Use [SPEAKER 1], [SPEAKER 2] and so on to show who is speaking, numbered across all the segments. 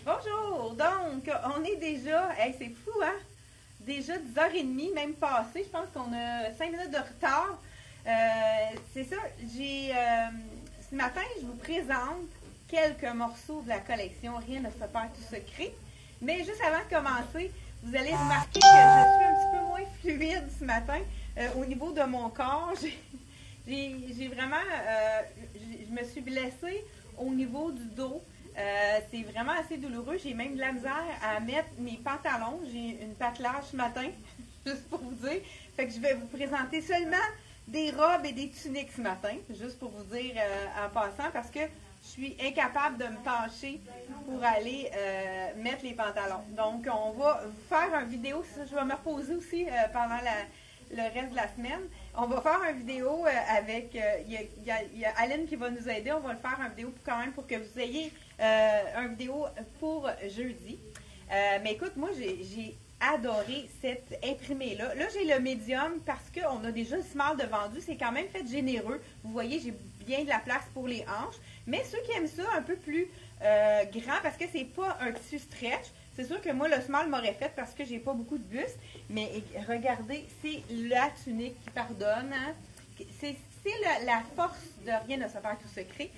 [SPEAKER 1] Bonjour! Donc, on est déjà, hey, c'est fou, hein? Déjà 10h30, même passé. Je pense qu'on a 5 minutes de retard. C'est ça, ce matin, je vous présente quelques morceaux de la collection Rien ne se perd tout secret. Mais juste avant de commencer, vous allez remarquer que je suis un petit peu moins fluide ce matin au niveau de mon corps. J'ai vraiment, je me suis blessée au niveau du dos. C'est vraiment assez douloureux. J'ai même de la misère à mettre mes pantalons. J'ai une patelage ce matin, juste pour vous dire. Fait que je vais vous présenter seulement des robes et des tuniques ce matin, juste pour vous dire en passant, parce que je suis incapable de me pencher pour aller mettre les pantalons. Donc, on va vous faire une vidéo. Je vais me reposer aussi pendant le reste de la semaine. On va faire une vidéo avec... Il y a Aline qui va nous aider. On va le faire une vidéo quand même pour que vous ayez une vidéo pour jeudi. Mais écoute, moi, j'ai adoré cette imprimée-là. Là, j'ai le médium parce qu'on a déjà le small de vendu. C'est quand même fait généreux. Vous voyez, j'ai bien de la place pour les hanches. Mais ceux qui aiment ça un peu plus grand, parce que c'est pas un tissu stretch, c'est sûr que moi, le small m'aurait fait parce que j'ai pas beaucoup de buste. Mais regardez, c'est la tunique qui pardonne. Hein? C'est la force de Rien ne se perd tout secret.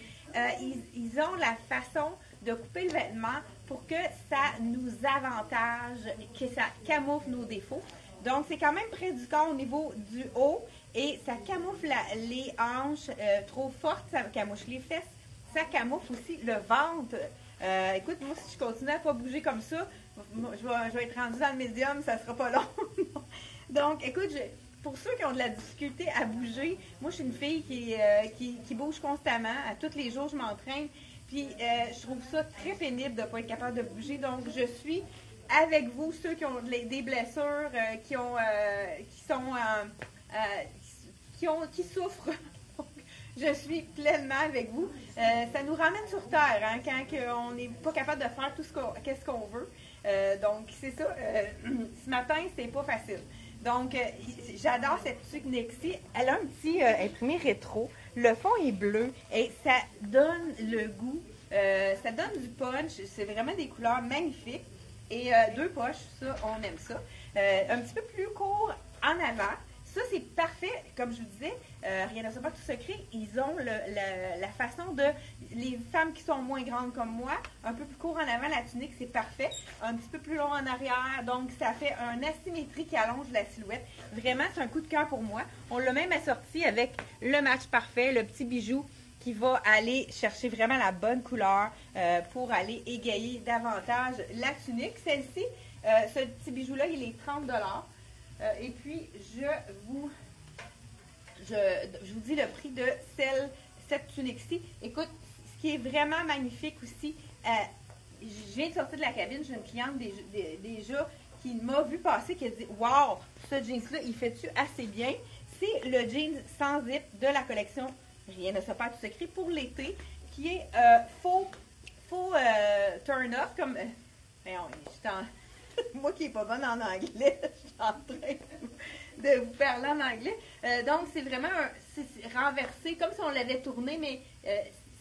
[SPEAKER 1] Ils ont la façon de couper le vêtement pour que ça nous avantage, que ça camoufle nos défauts. Donc, c'est quand même près du corps au niveau du haut et ça camoufle les hanches trop fortes, ça camoufle les fesses, ça camoufle aussi le ventre. Écoute, moi, si je continue à ne pas bouger comme ça, je vais être rendue dans le médium, ça ne sera pas long. Donc, écoute, pour ceux qui ont de la difficulté à bouger, moi, je suis une fille qui bouge constamment. À tous les jours, je m'entraîne. Puis, je trouve ça très pénible de ne pas être capable de bouger. Donc, je suis avec vous, ceux qui ont des blessures, qui souffrent. Je suis pleinement avec vous. Ça nous ramène sur terre hein, quand on n'est pas capable de faire tout ce qu'on veut. Donc, c'est ça. Ce matin, c'était pas facile. Donc, j'adore cette tunique-ci. Elle a un petit imprimé rétro. Le fond est bleu et ça donne le goût. Ça donne du punch. C'est vraiment des couleurs magnifiques. Et deux poches, ça, on aime ça. Un petit peu plus court en avant. Ça, c'est parfait. Comme je vous disais, Rien ne se perd tout secret. Ils ont la façon de... Les femmes qui sont moins grandes comme moi, un peu plus court en avant, la tunique, c'est parfait. Un petit peu plus long en arrière. Donc, ça fait une asymétrie qui allonge la silhouette. Vraiment, c'est un coup de cœur pour moi. On l'a même assorti avec le match parfait, le petit bijou qui va aller chercher vraiment la bonne couleur pour aller égayer davantage la tunique. Celle-ci, ce petit bijou-là, il est 30 $. Et puis, je vous dis le prix de cette tunique-ci. Écoute, ce qui est vraiment magnifique aussi, je viens de sortir de la cabine, j'ai une cliente déjà qui m'a vu passer, qui a dit « Wow, ce jeans-là, il fait-tu assez bien? » C'est le jeans sans zip de la collection Rien ne se perd tout secret pour l'été, qui est faux turn off, comme... moi qui n'ai pas bonne en anglais, je suis en train de vous parler en anglais. Donc, c'est vraiment c'est renversé, comme si on l'avait tourné, mais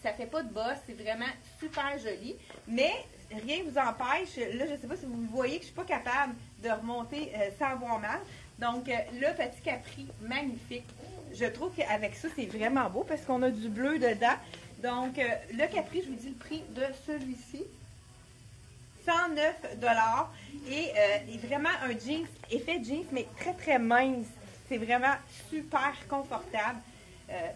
[SPEAKER 1] ça fait pas de bosse. C'est vraiment super joli. Mais rien ne vous empêche. Là, je ne sais pas si vous voyez que je ne suis pas capable de remonter sans avoir mal. Donc, le petit capri, magnifique. Je trouve qu'avec ça, c'est vraiment beau parce qu'on a du bleu dedans. Donc, le capri, je vous dis le prix de celui-ci. 109 $ et vraiment un jeans, effet jeans, mais très très mince. C'est vraiment super confortable.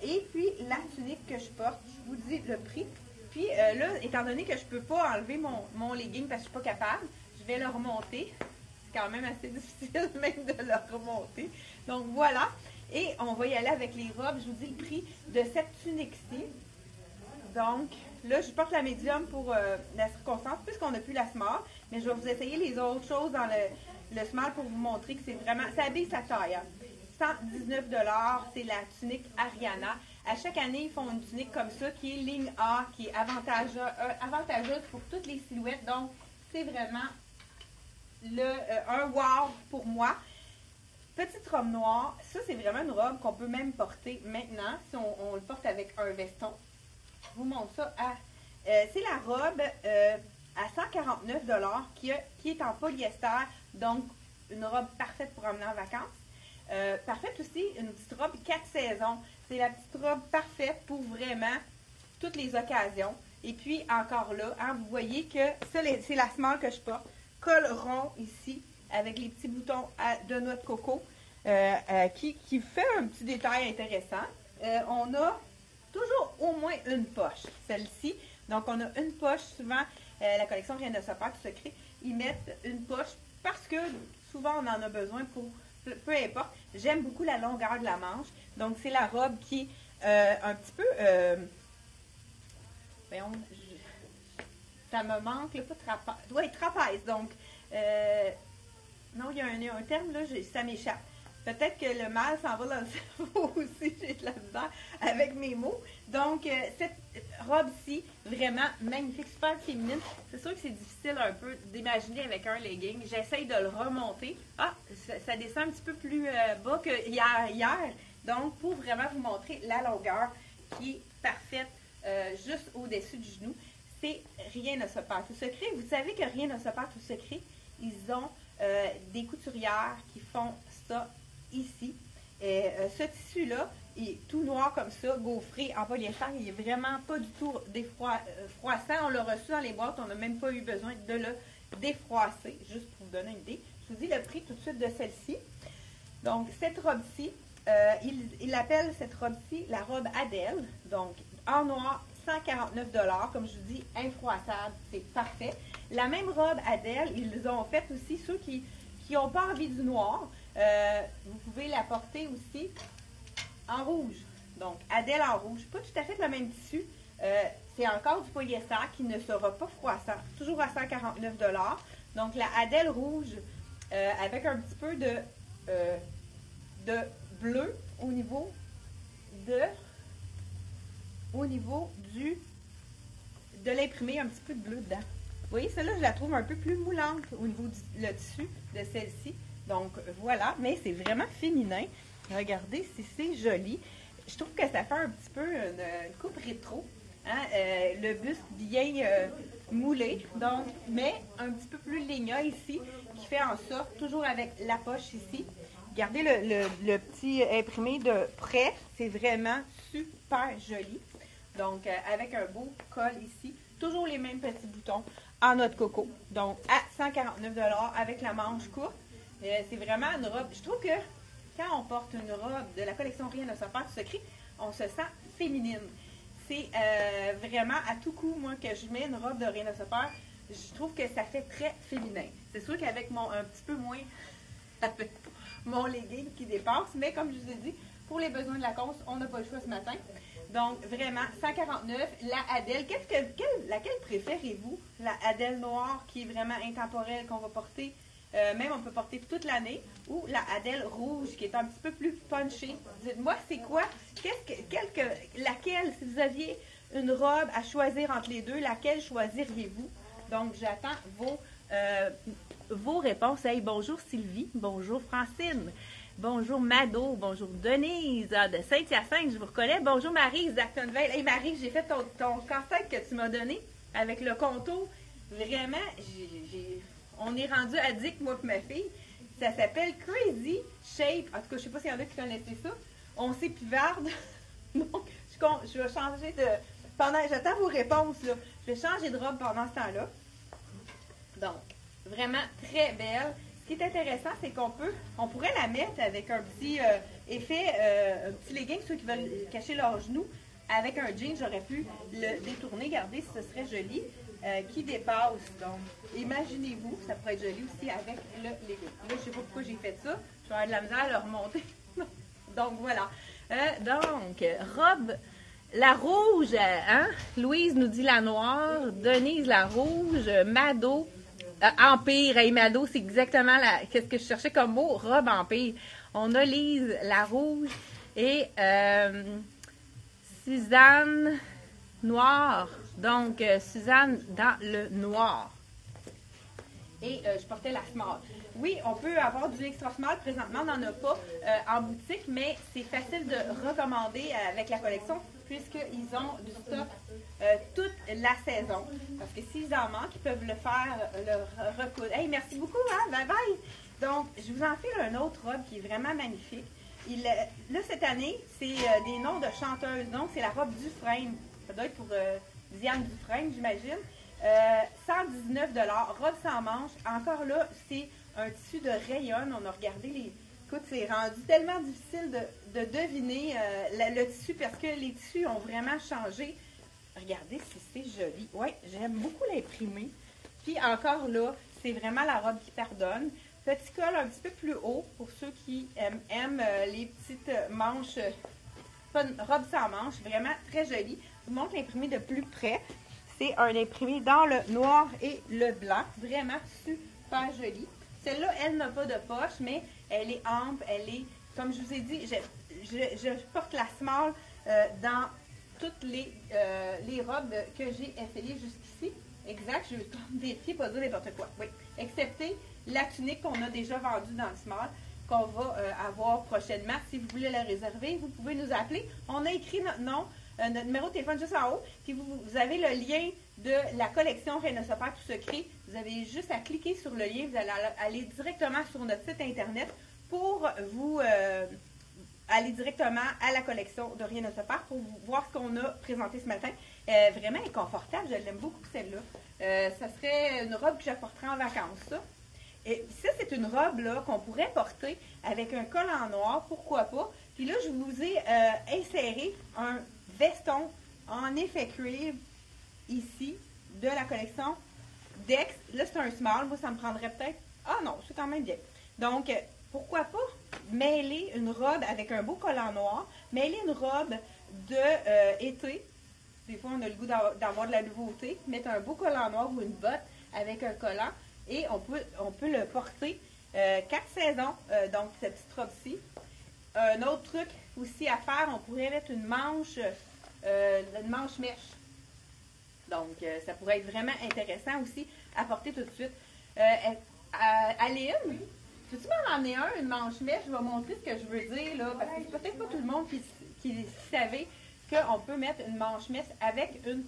[SPEAKER 1] Et puis la tunique que je porte, je vous dis le prix. Puis là, étant donné que je ne peux pas enlever mon legging parce que je ne suis pas capable, je vais le remonter. C'est quand même assez difficile même de le remonter. Donc voilà. Et on va y aller avec les robes. Je vous dis le prix de cette tunique-ci. Donc, là, je porte la médium pour la circonstance, puisqu'on n'a plus la small. Mais je vais vous essayer les autres choses dans le small pour vous montrer que c'est vraiment... Ça habille sa taille. Hein. 119 $, c'est la tunique Ariana. À chaque année, ils font une tunique comme ça, qui est ligne A, qui est avantageuse pour toutes les silhouettes. Donc, c'est vraiment un wow pour moi. Petite robe noire. Ça, c'est vraiment une robe qu'on peut même porter maintenant, si on le porte avec un veston. Je vous montre ça. C'est la robe à 149 qui est en polyester, donc une robe parfaite pour emmener en vacances. Parfaite aussi, une petite robe 4 saisons. C'est la petite robe parfaite pour vraiment toutes les occasions. Et puis, encore là, hein, vous voyez que ça, c'est la small que je porte. Col rond ici, avec les petits boutons de noix de coco, qui fait un petit détail intéressant. On a toujours au moins une poche, celle-ci. Donc, on a une poche, souvent, la collection Rien ne se perd, tout secret, ils mettent une poche parce que souvent, on en a besoin pour, peu importe. J'aime beaucoup la longueur de la manche. Donc, c'est la robe qui est un petit peu... voyons, ça me manque, là, pas trapèze. Doit être trapèze, donc... non, il y a un terme, là, ça m'échappe. Peut-être que le mal s'en va dans le cerveau aussi, j'ai de la misère avec mes mots. Donc, cette robe-ci, vraiment magnifique, super féminine. C'est sûr que c'est difficile un peu d'imaginer avec un legging. J'essaye de le remonter. Ah, ça descend un petit peu plus bas que hier. Donc, pour vraiment vous montrer la longueur qui est parfaite juste au-dessus du genou, c'est Rien ne se perd tout secret. Vous savez que Rien ne se perd tout secret, ils ont des couturières qui font ça ici. Et ce tissu-là est tout noir comme ça, gaufré en polyester. Il n'est vraiment pas du tout froissant. On l'a reçu dans les boîtes, on n'a même pas eu besoin de le défroisser, juste pour vous donner une idée. Je vous dis le prix tout de suite de celle-ci. Donc, cette robe-ci, il appelle cette robe-ci la robe Adèle. Donc, en noir, 149 $. Comme je vous dis, infroissable, c'est parfait. La même robe Adèle, ils ont fait aussi ceux qui n'ont pas envie du noir. Vous pouvez la porter aussi en rouge. Donc, Adèle en rouge. Pas tout à fait le même tissu. C'est encore du polyester qui ne sera pas froissant. Toujours à 149 $. Donc, la Adèle rouge avec un petit peu de bleu au niveau de l'imprimé, un petit peu de bleu dedans. Vous voyez, celle-là, je la trouve un peu plus moulante au niveau du tissu de celle-ci. Donc, voilà. Mais c'est vraiment féminin. Regardez si c'est joli. Je trouve que ça fait un petit peu une coupe rétro. Hein? Le buste bien moulé. Donc, mais un petit peu plus ligna ici, qui fait en sorte, toujours avec la poche ici. Regardez le petit imprimé de près. C'est vraiment super joli. Donc, avec un beau col ici. Toujours les mêmes petits boutons en noix de coco. Donc, à 149 $ avec la manche courte. C'est vraiment une robe. Je trouve que quand on porte une robe de la collection Rien ne se perd tout secret, on se sent féminine. C'est vraiment à tout coup, moi, que je mets une robe de Rien ne se perd, je trouve que ça fait très féminin. C'est sûr qu'avec un petit peu moins, avec mon legging qui dépasse, mais comme je vous ai dit, pour les besoins de la cause, on n'a pas le choix ce matin. Donc, vraiment, 149, la Adèle. Laquelle préférez-vous? La Adèle noire qui est vraiment intemporelle, qu'on va porter, même on peut porter toute l'année, ou la Adèle rouge qui est un petit peu plus punchée. Dites-moi, c'est quoi? Laquelle, si vous aviez une robe à choisir entre les deux, laquelle choisiriez-vous? Donc, j'attends vos réponses. Hey, bonjour Sylvie, bonjour Francine. Bonjour Mado, bonjour Denise de Saint-Hyacinthe, je vous reconnais. Bonjour Marie d'Actonville. Hey Marie, j'ai fait ton casse-tête que tu m'as donné avec le contour. Vraiment, on est rendu addict, moi et ma fille. Ça s'appelle Crazy Shape. En tout cas, je ne sais pas s'il y en a qui connaissaient ça. On s'épivarde. Donc, je vais changer de... J'attends vos réponses, là. Je vais changer de robe pendant ce temps-là. Donc, vraiment très belle. Ce qui est intéressant, c'est on pourrait la mettre avec un petit effet, un petit legging, ceux qui veulent cacher leurs genoux, avec un jean, j'aurais pu le détourner, regardez si ce serait joli, qui dépasse. Donc, imaginez-vous, ça pourrait être joli aussi avec le legging. Là, je ne sais pas pourquoi j'ai fait ça, je vais avoir de la misère à le remonter. Donc, voilà. Donc, robe, la rouge, hein? Louise nous dit la noire, Denise la rouge, Mado, Empire, hey, Mado, c'est exactement qu'est-ce que je cherchais comme mot, robe Empire. On a Lise, la rouge, et Suzanne, noire. Donc, Suzanne dans le noir. Et je portais la small. Oui, on peut avoir du extra small. Présentement, on n'en a pas en boutique, mais c'est facile de recommander avec la collection puisqu'ils ont du stock toute la saison. Parce que s'ils en manquent, ils peuvent le faire, le recoudre. Hey, merci beaucoup, hein? Bye bye! Donc, je vous enfile un autre robe qui est vraiment magnifique. Là, cette année, c'est des noms de chanteuses. Donc, c'est la robe Dufresne. Ça doit être pour Diane Dufresne, j'imagine. 119 $, robe sans manches. Encore là, c'est un tissu de rayon. On a regardé les... Écoute, c'est rendu tellement difficile de deviner le tissu parce que les tissus ont vraiment changé. Regardez si c'est joli. Oui, j'aime beaucoup l'imprimer. Puis encore là, c'est vraiment la robe qui pardonne. Petit col un petit peu plus haut pour ceux qui aiment les petites manches, pas une robe sans manches, vraiment très jolie. Je vous montre l'imprimé de plus près. C'est un imprimé dans le noir et le blanc. Vraiment super joli. Celle-là, elle n'a pas de poche, mais elle est ample. Elle est, comme je vous ai dit, je porte la small dans toutes les robes que j'ai essayées jusqu'ici. Exact, je vais vérifier, pas dire n'importe quoi. Oui, excepté la tunique qu'on a déjà vendue dans le small, qu'on va avoir prochainement. Si vous voulez la réserver, vous pouvez nous appeler. On a écrit notre nom, notre numéro de téléphone juste en haut, puis vous avez le lien de la collection Reine de Super Tout Secret. Vous avez juste à cliquer sur le lien, vous allez aller directement sur notre site internet pour vous aller directement à la collection de Rien ne se perd pour voir ce qu'on a présenté ce matin. Vraiment inconfortable, je l'aime beaucoup celle-là. Ça serait une robe que je porterais en vacances, ça. Et ça, c'est une robe là qu'on pourrait porter avec un col en noir, pourquoi pas. Puis là, je vous ai inséré un veston en effet cuivre ici de la collection Dex. Là, c'est un small. Moi, ça me prendrait peut-être... Ah non, c'est quand même bien. Donc, pourquoi pas mêler une robe avec un beau collant noir, mêler une robe de été. Des fois, on a le goût d'avoir de la nouveauté. Mettre un beau collant noir ou une botte avec un collant. Et on peut le porter 4 saisons, donc cette petite robe-ci. Un autre truc aussi à faire, on pourrait mettre une manche mèche. Donc, ça pourrait être vraiment intéressant aussi à porter tout de suite. Aline, peux-tu m'en emmener une manche mèche? Je vais montrer ce que je veux dire, là, parce que c'est peut-être pas tout le monde qui savait qu'on peut mettre une manche mèche avec une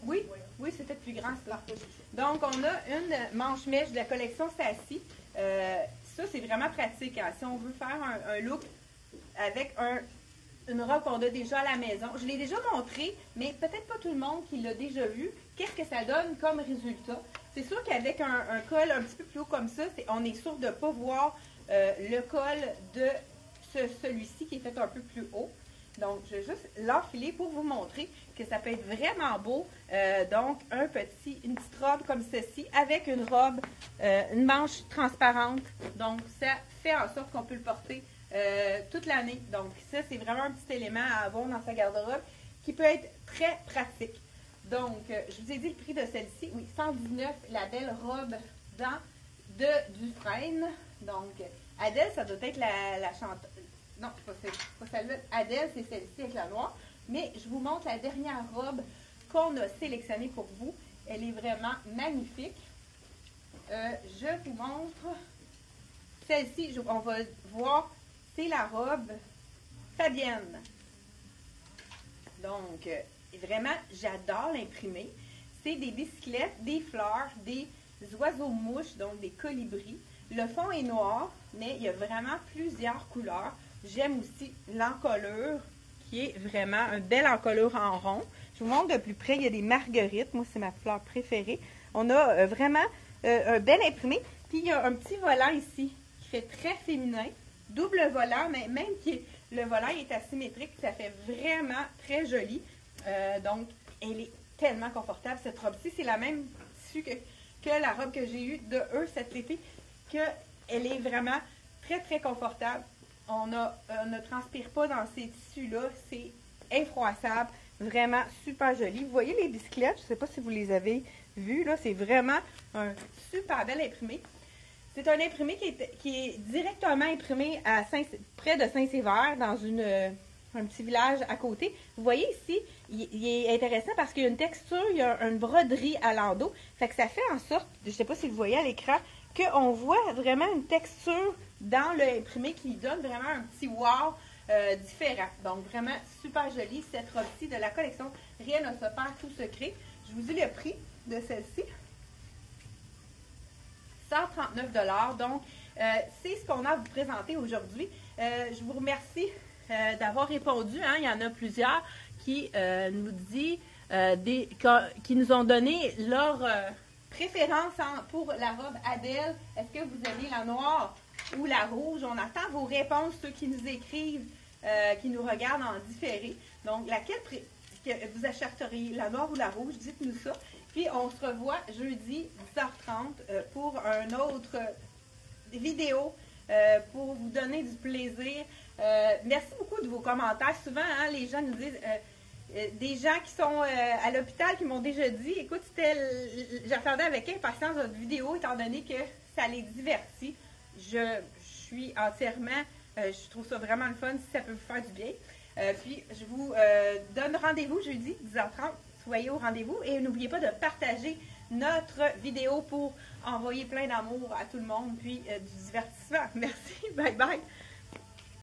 [SPEAKER 1] oui, c'est peut-être plus grand, cela. Donc, on a une manche mèche de la collection Sassy. Ça, c'est vraiment pratique. Hein. Si on veut faire un look avec une robe qu'on a déjà à la maison. Je l'ai déjà montré, mais peut-être pas tout le monde qui l'a déjà vu. Qu'est-ce que ça donne comme résultat? C'est sûr qu'avec un col un petit peu plus haut comme ça, on est sûr de ne pas voir le col de celui-ci qui est fait un peu plus haut. Donc, je vais juste l'enfiler pour vous montrer que ça peut être vraiment beau. Donc, une petite robe comme ceci avec une robe, une manche transparente. Donc, ça fait en sorte qu'on peut le porter toute l'année. Donc, ça, c'est vraiment un petit élément à avoir dans sa garde-robe qui peut être très pratique. Donc, je vous ai dit le prix de celle-ci. Oui, 119, la belle robe de Dufresne. Donc, Adèle, ça doit être la chanteuse. Non, c'est pas celle-là. Adèle, c'est celle-ci avec la noire. Mais je vous montre la dernière robe qu'on a sélectionnée pour vous. Elle est vraiment magnifique. Je vous montre celle-ci. On va voir, c'est la robe Fabienne. Donc, vraiment, j'adore l'imprimer. C'est des bicyclettes, des fleurs, des oiseaux-mouches, donc des colibris. Le fond est noir, mais il y a vraiment plusieurs couleurs. J'aime aussi l'encolure, qui est vraiment une belle encolure en rond. Je vous montre de plus près, il y a des marguerites. Moi, c'est ma fleur préférée. On a vraiment un bel imprimé. Puis, il y a un petit volant ici qui fait très féminin. Double volant, mais même le volant est asymétrique. Ça fait vraiment très joli. Donc, elle est tellement confortable, cette robe-ci. C'est la même tissu que la robe que j'ai eue de eux cet été, qu'elle est vraiment très, très confortable. On ne transpire pas dans ces tissus-là. C'est infroissable. Vraiment super joli. Vous voyez les bicyclettes? Je ne sais pas si vous les avez vues. Là, c'est vraiment un super bel imprimé. C'est un imprimé qui est directement imprimé près de Saint-Sévère, dans un petit village à côté. Vous voyez ici, il est intéressant parce qu'il y a une texture, il y a une broderie à l'endos. Fait que ça fait en sorte, je ne sais pas si vous voyez à l'écran, qu'on voit vraiment une texture dans le imprimé qui donne vraiment un petit wow différents. Donc, vraiment super joli cette robe-ci de la collection Rien ne se perd, tout se crée. Je vous dis le prix de celle-ci. 139 $. Donc, c'est ce qu'on a à vous présenter aujourd'hui. Je vous remercie d'avoir répondu. Hein. Il y en a plusieurs qui nous disent, qui nous ont donné leur préférence pour la robe Adèle. Est-ce que vous aimez la noire ou la rouge? On attend vos réponses, ceux qui nous écrivent, qui nous regardent en différé. Donc, laquelle que vous achèteriez, la noire ou la rouge? Dites-nous ça. Puis, on se revoit jeudi 10h30 pour un autre vidéo pour vous donner du plaisir. Merci beaucoup de vos commentaires. Souvent, hein, les gens nous disent... des gens qui sont à l'hôpital qui m'ont déjà dit, écoute, j'attendais avec impatience votre vidéo étant donné que ça les divertit. Je suis entièrement, je trouve ça vraiment le fun si ça peut vous faire du bien. Puis je vous donne rendez-vous jeudi 10h30. Soyez au rendez-vous et n'oubliez pas de partager notre vidéo pour envoyer plein d'amour à tout le monde puis du divertissement. Merci, bye bye.